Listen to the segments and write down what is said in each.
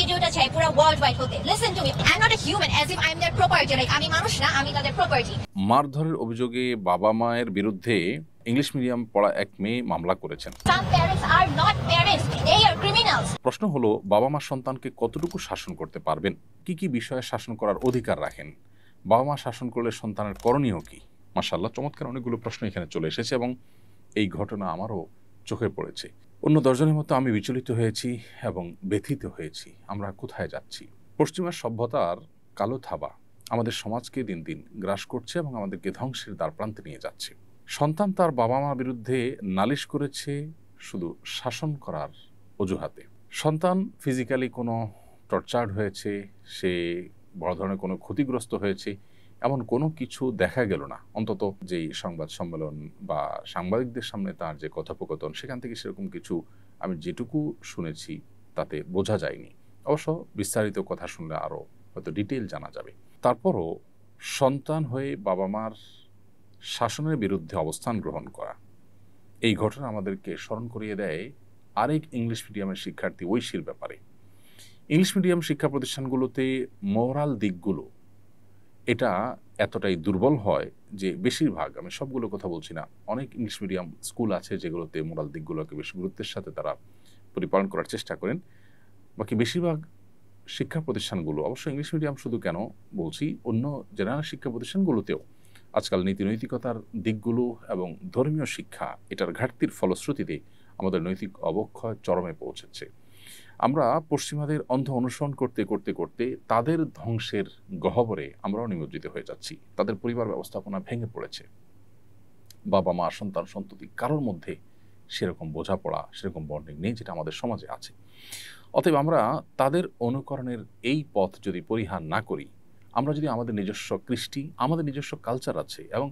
ভিডিওটা চাই পুরো ওয়ার্ল্ড ওয়াইড হতে। Listen to me, I am not a human as if I am there property. Like আমি মানুষ না, আমি তাদের প্রপার্টি। মারধরের অভিযোগে বাবা মায়ের বিরুদ্ধে ইংলিশ মিডিয়াম পড়া এক মেয়ে মামলা করেছেন। Some parents are not parents, they are criminals. প্রশ্ন হলো, বাবা মা সন্তানকে কতটুকু শাসন করতে পারবেন, কি কি বিষয়ে শাসন করার অধিকার রাখেন, বাবা মা শাসন করলে সন্তানের করণীয় কি? মাশাআল্লাহ, চমৎকার অনেকগুলো প্রশ্ন এখানে চলে এসেছে এবং এই ঘটনা আমারও চোখে পড়েছে। অন্য দশজনের মতো আমি বিচলিত হয়েছি এবং ব্যথিত হয়েছি। আমরা কোথায় যাচ্ছি? পশ্চিমা সভ্যতার কালো থাবা আমাদের সমাজকে দিন দিন গ্রাস করছে এবং আমাদেরকে ধ্বংসের দ্বারপ্রান্তে নিয়ে যাচ্ছে। সন্তান তার বাবা মার বিরুদ্ধে নালিশ করেছে শুধু শাসন করার অজুহাতে। সন্তান ফিজিক্যালি কোনো টর্চার্ড হয়েছে, সে বড় ধরনের কোনো ক্ষতিগ্রস্ত হয়েছে, এমন কোনো কিছু দেখা গেল না। অন্তত যেই সংবাদ সম্মেলন বা সাংবাদিকদের সামনে তার যে কথোপকথন, সেখান থেকে সেরকম কিছু আমি যেটুকু শুনেছি তাতে বোঝা যায়নি। অবশ্য বিস্তারিত কথা শুনলে আরও হয়তো ডিটেল জানা যাবে। তারপরও সন্তান হয়ে বাবা মার শাসনের বিরুদ্ধে অবস্থান গ্রহণ করা, এই ঘটনা আমাদেরকে স্মরণ করিয়ে দেয় আরেক ইংলিশ মিডিয়ামের শিক্ষার্থী ঐশীর ব্যাপারে। ইংলিশ মিডিয়াম শিক্ষা প্রতিষ্ঠানগুলোতে মোরাল দিকগুলো এটা এতটাই দুর্বল হয় যে বেশিরভাগ, আমি সবগুলো কথা বলছি না, অনেক ইংলিশ মিডিয়াম স্কুল আছে যেগুলোতে মোরাল দিকগুলোকে বেশ গুরুত্বের সাথে তারা পরিপালন করার চেষ্টা করেন। বাকি বেশিরভাগ শিক্ষা প্রতিষ্ঠানগুলো, অবশ্য ইংলিশ মিডিয়াম শুধু কেন বলছি, অন্য জেনারেল শিক্ষা প্রতিষ্ঠানগুলোতেও আজকাল নীতি নৈতিকতার দিকগুলো এবং ধর্মীয় শিক্ষা এটার ঘাটতির ফলশ্রুতিতে আমাদের নৈতিক অবক্ষয় চরমে পৌঁছেছে। আমরা পশ্চিমাদের অন্ধ অনুসরণ করতে করতে করতে তাদের ধ্বংসের গহ্বরে আমরাও নিমজ্জিত হয়ে যাচ্ছি। তাদের পরিবার ব্যবস্থাপনা ভেঙে পড়েছে। বাবা মা সন্তান সন্ততি কারোর মধ্যে সেরকম বোঝাপড়া, সেরকম বন্ডিং নেই যেটা আমাদের সমাজে আছে। অতএব আমরা তাদের অনুকরণের এই পথ যদি পরিহার না করি, আমরা যদি আমাদের নিজস্ব কৃষ্টি, আমাদের নিজস্ব কালচার আছে এবং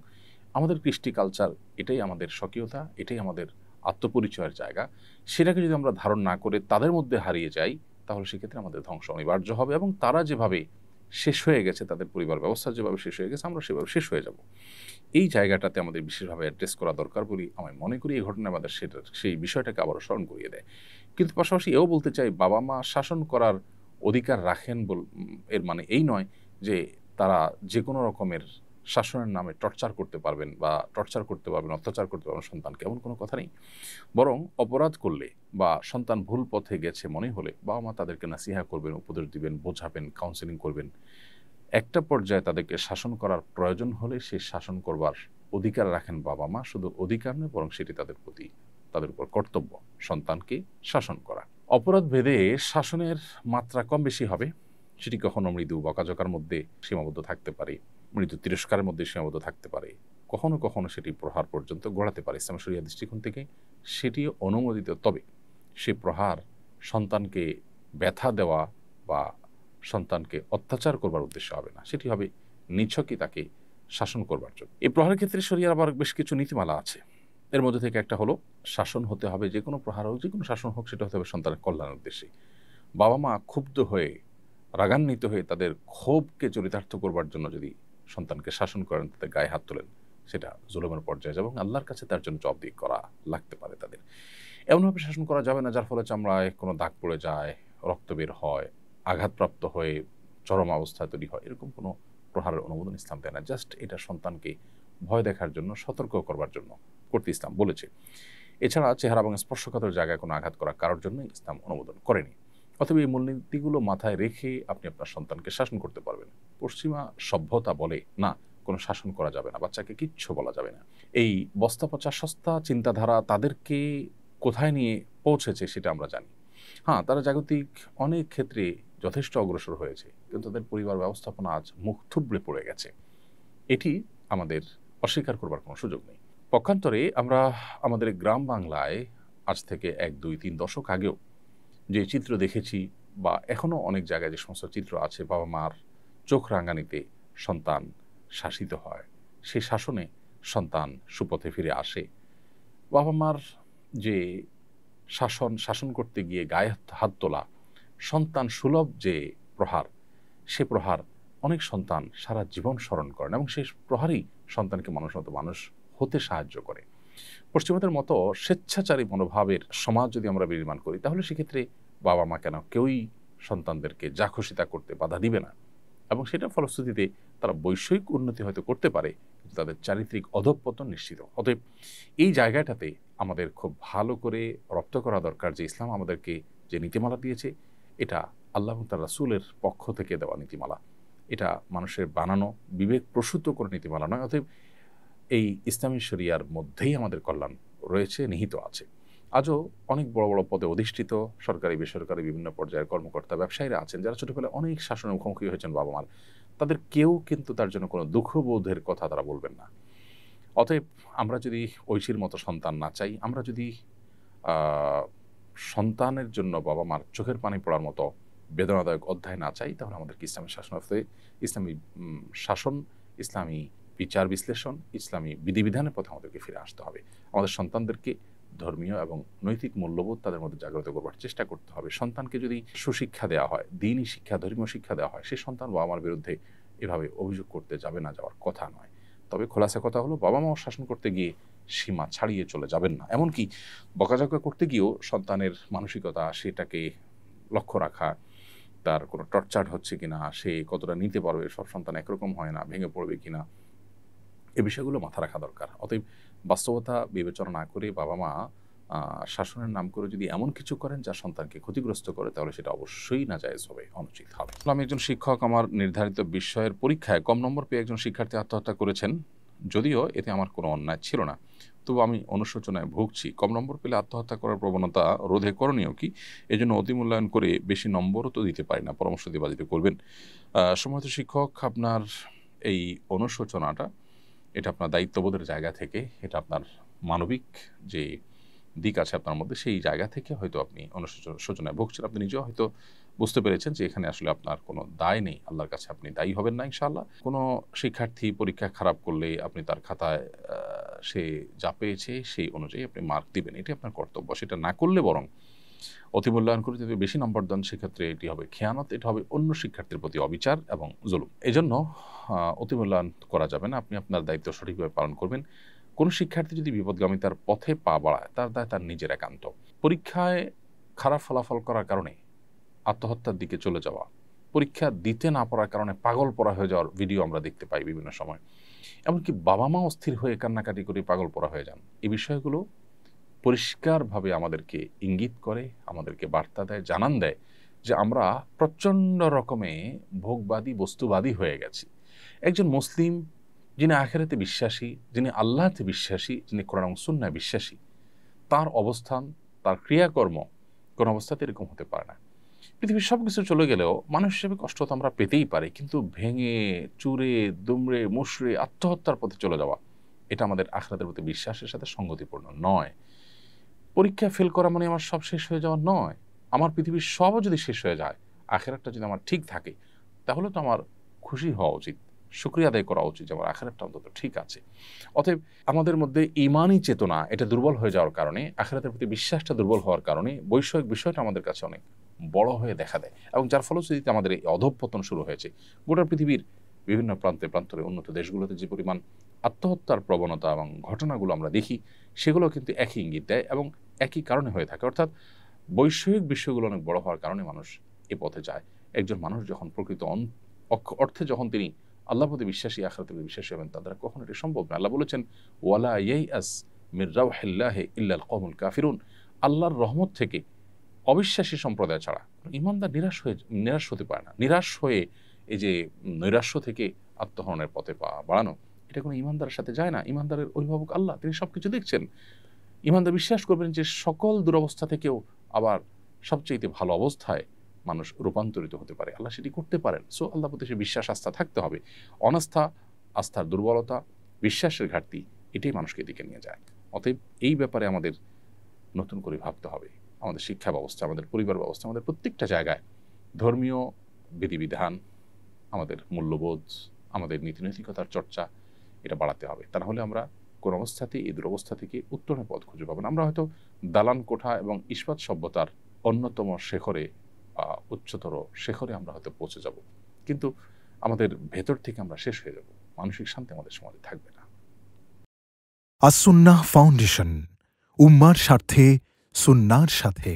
আমাদের কৃষ্টি কালচার এটাই আমাদের স্বকীয়তা, এটাই আমাদের আত্মপরিচয়ের জায়গা, সেটাকে যদি আমরা ধারণ না করে তাদের মধ্যে হারিয়ে যাই, তাহলে সেক্ষেত্রে আমাদের ধ্বংস অনিবার্য হবে এবং তারা যেভাবে শেষ হয়ে গেছে, তাদের পরিবার ব্যবস্থা যেভাবে শেষ হয়ে গেছে, আমরা সেভাবে শেষ হয়ে যাব। এই জায়গাটাতে আমাদের বিশেষভাবে অ্যাড্রেস করা দরকার বলে আমি মনে করি। এই ঘটনা আমাদের সেই বিষয়টাকে আবারও স্মরণ করিয়ে দেয়। কিন্তু পাশাপাশি এও বলতে চাই, বাবা মা শাসন করার অধিকার রাখেন এর মানে এই নয় যে তারা যে কোনো রকমের শাসনের নামে টর্চার করতে পারবেন বা টর্চার করতে পারবেন, অত্যাচার করতে পারবেন সন্তানকে, এমন কোনো কথা নেই। বরং অপরাধ করলে বা সন্তান ভুল পথে গেছে মনে হলে বাবা মা তাদেরকে নাসিহা করবেন, উপদেশ দিবেন, বোঝাবেন, কাউন্সেলিং করবেন। একটা পর্যায়ে তাদেরকে শাসন করার প্রয়োজন হলে সে শাসন করবার অধিকার রাখেন বাবা মা। শুধু অধিকার নয়, বরং সেটি তাদের উপর কর্তব্য সন্তানকে শাসন করা। অপরাধ ভেদে শাসনের মাত্রা কম বেশি হবে। সেটি কখনো মৃদু বকাঝকার মধ্যে সীমাবদ্ধ থাকতে পারে, মৃদু তিরস্কারের মধ্যে সীমাবদ্ধ থাকতে পারে, কখনো কখনো সেটি প্রহার পর্যন্ত গড়াতে পারে। ইসলাম শরিয়া দৃষ্টিকোণ থেকে সেটিও অনুমোদিত। তবে সে প্রহার সন্তানকে ব্যথা দেওয়া বা সন্তানকে অত্যাচার করবার উদ্দেশ্য হবে না, সেটি হবে নিছকই তাকে শাসন করবার জন্য। এই প্রহারের ক্ষেত্রে শরিয়ার আবার বেশ কিছু নীতিমালা আছে। এর মধ্যে থেকে একটা হলো, শাসন হতে হবে, যে কোনো প্রহার হোক, যে কোনো শাসন হোক, সেটা হতে হবে সন্তানের কল্যাণের উদ্দেশ্যে। বাবা মা ক্ষুব্ধ হয়ে, রাগান্বিত হয়ে তাদের ক্ষোভকে চরিতার্থ করবার জন্য যদি সন্তানকে শাসন করেন, তাদের গায়ে হাত তোলেন, সেটা জুলুমের পর্যায়ে যাবে এবং আল্লাহর কাছে তার জন্য জবাবদিহি করা লাগতে পারে তাদের। এমনভাবে শাসন করা যাবে না যার ফলে চামড়ায় কোনো দাগ পড়ে যায়, রক্ত বের হয়, আঘাতপ্রাপ্ত হয়ে চরম অবস্থায় তৈরি হয়। এরকম কোনো প্রহারের অনুমোদন ইসলাম দেয় না। জাস্ট এটা সন্তানকে ভয় দেখার জন্য, সতর্ক করবার জন্য করতে ইসলাম বলেছে। এছাড়া চেহারা এবং স্পর্শকাতর জায়গায় কোনো আঘাত করা কারোর জন্য ইসলাম অনুমোদন করেনি। অথবা এই মূলনীতিগুলো মাথায় রেখে আপনি আপনার সন্তানকে শাসন করতে পারবেন। পশ্চিমা সভ্যতা বলে না, কোনো শাসন করা যাবে না, বাচ্চাকে কিচ্ছু বলা যাবে না। এই বস্তা পচা সস্তা চিন্তাধারা তাদেরকে কোথায় নিয়ে পৌঁছেছে সেটা আমরা জানি। হ্যাঁ, তারা জাগতিক অনেক ক্ষেত্রে যথেষ্ট অগ্রসর হয়েছে, কিন্তু তাদের পরিবার ব্যবস্থাপনা আজ মুখ থুবড়ে পড়ে গেছে। এটি আমাদের অস্বীকার করবার কোনো সুযোগ নেই। পক্ষান্তরে আমরা আমাদের গ্রাম বাংলায় আজ থেকে 1, 2, 3 দশক আগেও যে চিত্র দেখেছি বা এখনও অনেক জায়গায় যে সমস্ত চিত্র আছে, বাবা মার চোখ রাঙানিতে সন্তান শাসিত হয়, সেই শাসনে সন্তান সুপথে ফিরে আসে। বাবা মার যে শাসন করতে গিয়ে গায়ে হাত তোলা, সন্তান সুলভ যে প্রহার, সে প্রহার অনেক সন্তান সারা জীবন স্মরণ করেন এবং সেই প্রহারই সন্তানকে মানুষের মতো মানুষ হতে সাহায্য করে। পশ্চিমাদের মতো স্বেচ্ছাচারী মনোভাবের সমাজ যদি আমরা বিনির্মাণ করি, তাহলে সেক্ষেত্রে বাবা মা কেন কেউই সন্তানদেরকে যা খুশি তা করতে বাধা দিবে না, এবং সেটার ফলশ্রুতিতে তারা বৈষয়িক উন্নতি হয়তো করতে পারে, কিন্তু তাদের চারিত্রিক অধঃপতন নিশ্চিত। অতএব এই জায়গাটাতে আমাদের খুব ভালো করে রপ্ত করা দরকার যে ইসলাম আমাদেরকে যে নীতিমালা দিয়েছে, এটা আল্লাহ এবং তার রাসূলের পক্ষ থেকে দেওয়া নীতিমালা। এটা মানুষের বানানো বিবেক প্রসূত করে নীতিমালা নয়। অতএব এই ইসলামী শরিয়ার মধ্যেই আমাদের কল্যাণ রয়েছে, নিহিত আছে। আজও অনেক বড় বড় পদে অধিষ্ঠিত সরকারি বেসরকারি বিভিন্ন পর্যায়ের কর্মকর্তা, ব্যবসায়ীরা আছেন যারা ছোটবেলায় অনেক শাসনের মুখোমুখি হয়েছেন বাবা মার। তাদের কেউ কিন্তু তার জন্য কোনো দুঃখবোধের কথা তারা বলবেন না। অতএব আমরা যদি ঐশীর মতো সন্তান না চাই, আমরা যদি সন্তানের জন্য বাবা মার চোখের পানি পড়ার মতো বেদনাদায়ক অধ্যায় না চাই, তাহলে আমাদেরকে ইসলামী শাসনার্থে ইসলামী শাসন, ইসলামী বিচার বিশ্লেষণ, ইসলামী বিধিবিধানের পথে আমাদেরকে ফিরে আসতে হবে। আমাদের সন্তানদেরকে ধর্মীয় এবং নৈতিক মূল্যবোধ তাদের মধ্যে জাগ্রত করবার চেষ্টা করতে হবে। সন্তানকে যদি সুশিক্ষা দেওয়া হয়, দ্বীনি শিক্ষা, ধর্মীয় শিক্ষা দেওয়া হয়, সেই সন্তান বাবা মার বিরুদ্ধে এভাবে অভিযোগ করতে যাবে না, যাওয়ার কথা নয়। তবে খোলাসা কথা হলো, বাবা মাও শাসন করতে গিয়ে সীমা ছাড়িয়ে চলে যাবেন না। এমনকি বকাঝকা করতে গিয়েও সন্তানের মানসিকতা, সেটাকে লক্ষ্য রাখা, তার কোনো টর্চার হচ্ছে কিনা, সে কতটা নিতে পারবে, সব সন্তান একরকম হয় না, ভেঙে পড়বে কিনা, এ বিষয়গুলো মাথা রাখা দরকার। অতএব বাস্তবতা বিবেচনা না করে বাবা মা শাসনের নাম করে যদি এমন কিছু করেন যা সন্তানকে ক্ষতিগ্রস্ত করে, তাহলে সেটা অবশ্যই নাজায়েজ হবে, অনুচিত হবে। আমি একজন শিক্ষক, আমার নির্ধারিত বিষয়ের পরীক্ষায় কম নম্বর পেয়ে একজন শিক্ষার্থী আত্মহত্যা করেছেন। যদিও এতে আমার কোনো অন্যায় ছিল না, তবু আমি অনুশোচনায় ভুগছি। কম নম্বর পেলে আত্মহত্যা করার প্রবণতা রোধে করণীয় কি? এই জন্য অতিমূল্যায়ন করে বেশি নম্বরও তো দিতে পারি না, পরামর্শ দিয়ে বাজিত করবেন। সম্মানিত শিক্ষক, আপনার এই অনুশোচনাটা, এটা আপনার দায়িত্ববোধের জায়গা থেকে, এটা আপনার মানবিক যে দিক আছে আপনার মধ্যে, সেই জায়গা থেকে হয়তো আপনি অনুশোচনায় ভুগছেন। আপনি নিজেও হয়তো বুঝতে পেরেছেন যে এখানে আসলে আপনার কোনো দায় নেই, আল্লাহর কাছে আপনি দায়ী হবেন না ইনশাআল্লাহ। কোনো শিক্ষার্থী পরীক্ষা খারাপ করলে আপনি তার খাতায় সে যা পেয়েছে সেই অনুযায়ী আপনি মার্ক দিবেন, এটি আপনার কর্তব্য। সেটা না করলে বরং অতিমূল্যায়ন করে যদি বেশি নম্বর দেন, সেক্ষেত্রে এটি হবে খেয়ানত, এটা হবে অন্য শিক্ষার্থীর প্রতি অবিচার এবং জুলুম। এজন্য অতিমূল্যায়ন করা যাবে না। আপনি আপনার দায়িত্ব সঠিকভাবে পালন করবেন। কোনো শিক্ষার্থী যদি বিপদগামিতার পথে পা বাড়ায়, তার দায় তার নিজের একান্ত। পরীক্ষায় খারাপ ফলাফল করার কারণে আত্মহত্যার দিকে চলে যাওয়া, পরীক্ষা দিতে না পারার কারণে পাগল পড়া হয়ে যাওয়ার ভিডিও আমরা দেখতে পাই বিভিন্ন সময়। এমনকি বাবা মা অস্থির হয়ে কান্নাকাটি করে পাগল পড়া হয়ে যান। এই বিষয়গুলো পরিষ্কারভাবে আমাদেরকে ইঙ্গিত করে, আমাদেরকে বার্তা দেয়, জানান দেয় যে আমরা প্রচণ্ড রকমে ভোগবাদী, বস্তুবাদী হয়ে গেছি। একজন মুসলিম যিনি আখিরাতে বিশ্বাসী, যিনি আল্লাহতে বিশ্বাসী, যিনি কোরআন এবং সুন্নাহয় বিশ্বাসী, তার অবস্থান, তার ক্রিয়াকর্ম কোন অবস্থাতে এরকম হতে পারে না। পৃথিবীর সব কিছু চলে গেলেও মানুষ হিসেবে কষ্ট তো আমরা পেতেই পারি, কিন্তু ভেঙে চুরে দুমড়ে মুশড়ে আত্মহত্যার পথে চলে যাওয়া, এটা আমাদের আখিরাতের প্রতি বিশ্বাসের সাথে সঙ্গতিপূর্ণ নয়। পরীক্ষা ফেল করা মানে আমার সব শেষ হয়ে যাওয়া নয়। আমার পৃথিবীর সবও যদি শেষ হয়ে যায়, আখিরাতটা যদি আমার ঠিক থাকে, তাহলে তো আমার খুশি হওয়া উচিত, শুকরিয়া আদায় করা উচিত যে আমার আখিরাতটা অন্তত ঠিক আছে। অতএব আমাদের মধ্যে ঈমানি চেতনা এটা দুর্বল হয়ে যাওয়ার কারণে, আখিরাতের প্রতি বিশ্বাসটা দুর্বল হওয়ার কারণে বৈষয়িক বিষয়টা আমাদের কাছে অনেক বড় হয়ে দেখা দেয়, এবং যার ফলশ্রুতিতে আমাদের এই অধঃপতন শুরু হয়েছে। গোটা পৃথিবীর বিভিন্ন প্রান্তে প্রান্তরে উন্নত দেশগুলোতে যে পরিমাণ আত্মহত্যার প্রবণতা এবং ঘটনাগুলো আমরা দেখি, সেগুলো কিন্তু একই ইঙ্গিত দেয় এবং একই কারণে হয়ে থাকে। অর্থাৎ বৈষয়িক বিষয়গুলো অনেক বড় হওয়ার কারণে মানুষ এ পথে যায়। একজন মানুষ যখন প্রকৃত অর্থে যখন তিনি আল্লাহর প্রতি বিশ্বাসী, আখিরাতের প্রতি বিশ্বাসী হবেন, তার দ্বারা কখনো এটি সম্ভব না। আল্লাহ বলেছেন, ওয়ালা ইয়াইআস মির রাউহিল্লাহি ইল্লাল কওমুল কাফিরুন, আল্লাহর রহমত থেকে অবিশ্বাসী সম্প্রদায় ছাড়া ঈমানদার নিরাশ হতে পারে না। নিরাশ হয়ে এই যে নৈরাশ্য থেকে আত্মহননের পথে পা বাড়ানো, এটা কোনো ঈমানদারের সাথে যায় না। ঈমানদারের অভিভাবক আল্লাহ, তিনি সবকিছু দেখছেন। ঈমানদার বিশ্বাস করবেন যে সকল দুরবস্থা থেকেও আবার সবচেয়ে ভালো অবস্থায় মানুষ রূপান্তরিত হতে পারে, আল্লাহ সেটি করতে পারেন। সো আল্লাহ প্রতি সে বিশ্বাস, আস্থা থাকতে হবে। অনাস্থা, আস্থার দুর্বলতা, বিশ্বাসের ঘাটতি, এটাই মানুষকে এদিকে নিয়ে যায়। অতএব এই ব্যাপারে আমাদের নতুন করে ভাবতে হবে। আমাদের শিক্ষা ব্যবস্থা, আমাদের পরিবার ব্যবস্থা, আমাদের প্রত্যেকটা জায়গায় ধর্মীয় বিধিবিধান, আমাদের মূল্যবোধ, আমাদের নীতিনৈতিকতার চর্চা, এটা বাড়াতে হবে। তা না হলে আমরা কোন অবস্থাতেই এই দুরবস্থা থেকে উত্তরণের পথ খুঁজে পাবো না। আমরা হয়তো দালান কোঠা এবং ইস্পাত সভ্যতার অন্যতম শেখরে, উচ্চতর শেখরে আমরা হয়তো পৌঁছে যাব, কিন্তু আমাদের ভেতর থেকে আমরা শেষ হয়ে যাব। মানসিক শান্তি আমাদের সমাজে থাকবে না। আস-সুন্নাহ ফাউন্ডেশন, উম্মার স্বার্থে সুন্নাহর সাথে।